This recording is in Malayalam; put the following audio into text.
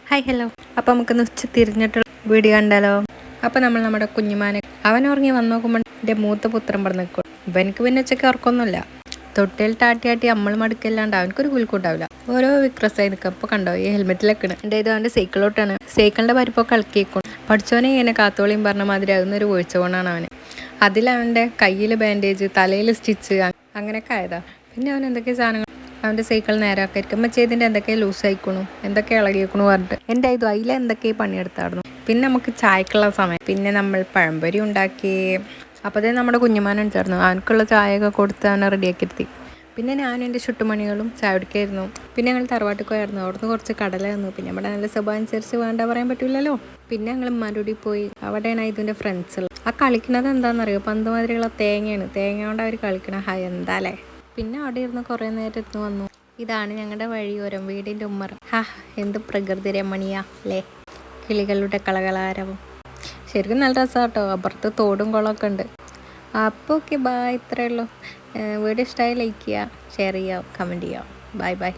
Hi hello. അപ്പോൾ നമുക്കൊന്ന് തിരിഞ്ഞിട്ടുള്ള വീഡിയോ കണ്ടാലോ? അപ്പോൾ നമ്മുടെ കുഞ്ഞുമാനെ അവൻ ഉറങ്ങി വന്ന് നോക്കുമ്പോൾ എൻ്റെ മൂത്ത പുത്രൻ പറഞ്ഞ് നിൽക്കും. ഇവനക്ക് പിന്നെ ഉച്ചയ്ക്ക് ഉറക്കമൊന്നുമില്ല. തൊട്ടിൽ താട്ടി നമ്മൾ മടുക്കല്ലാണ്ട് അവനക്കൊരു കുലുക്കൂട്ടാവില്ല. ഓരോ വിക്രസായി നിൽക്കുക. അപ്പോൾ കണ്ടോ ഈ ഹെൽമെറ്റിലൊക്കെ എൻ്റെ ഇത് അവൻ്റെ സൈക്കിളോട്ടാണ്. സൈക്കിളിൻ്റെ പരിപ്പൊക്കെ കളിക്കേക്കും. പഠിച്ചോനെ ഇങ്ങനെ കാത്തോളിയും പറഞ്ഞ മാതിരി അതൊന്നൊരു വീഴ്ച കൊണ്ടാണ് അവന്. അതിലവൻ്റെ കയ്യിൽ ബാൻഡേജ്, തലയിൽ സ്റ്റിച്ച്, അങ്ങനെയൊക്കെ ആയതാ. പിന്നെ അവൻ എന്തൊക്കെ സാധനങ്ങൾ അവൻ്റെ സൈക്കിൾ നേരാക്കായിരിക്കും. ചെയ്തിൻ്റെ എന്തൊക്കെ ലൂസ് ആയിക്കണു, എന്തൊക്കെ ഇളകിയേക്കണു പറഞ്ഞിട്ട് എൻ്റെ ഇത് അതിൽ എന്തൊക്കെ പണിയെടുത്തായിരുന്നു. പിന്നെ നമുക്ക് ചായക്കുള്ള സമയം. പിന്നെ നമ്മൾ പഴംപൊരി ഉണ്ടാക്കി. അപ്പോഴത്തേ നമ്മുടെ കുഞ്ഞുമാനുണ്ടായിരുന്നു. അവനക്കുള്ള ചായയൊക്കെ കൊടുത്ത് അവനെ റെഡിയാക്കിയിരുത്തി. പിന്നെ ഞാനും എൻ്റെ ചുട്ടുമണികളും ചായ കുടിക്കായിരുന്നു. പിന്നെ ഞങ്ങൾ തറവാട്ടിൽ പോയായിരുന്നു. അവിടുന്ന് കുറച്ച് കടല തന്നു. പിന്നെ നമ്മുടെ നല്ല സ്വഭാവം അനുസരിച്ച് വേണ്ട പറയാൻ പറ്റില്ലല്ലോ. പിന്നെ ഞങ്ങൾ ഉമ്മാൻ്റെ പോയി. അവിടെയാണ് ഇതിൻ്റെ ഫ്രണ്ട്സുകൾ. ആ കളിക്കുന്നത് എന്താണെന്നറിയോ? പന്ത് മാതിരിയുള്ള തേങ്ങയാണ്. തേങ്ങ കൊണ്ട് അവർ കളിക്കണം. എന്താ അല്ലേ. പിന്നെ അവിടെ ഇരുന്ന് കുറേ നേരത്ത് വന്നു. ഇതാണ് ഞങ്ങളുടെ വഴിയോരം, വീടിൻ്റെ ഉമ്മറ. എന്ത് പ്രകൃതി രമണീയ അല്ലേ. കിളികളുടെ കളകളാരവും. ശരിക്കും നല്ല രസമാണ് കേട്ടോ. അപ്പുറത്ത് തോടും കുളമൊക്കെ ഉണ്ട്. അപ്പോൾ ഓക്കെ, ബായ്. ഇത്രയേ ഉള്ളൂ. വീഡിയോ ഇഷ്ടമായി ലൈക്ക് ചെയ്യുക, ഷെയർ ചെയ്യുക, കമൻറ്റ് ചെയ്യുക. Bye bye.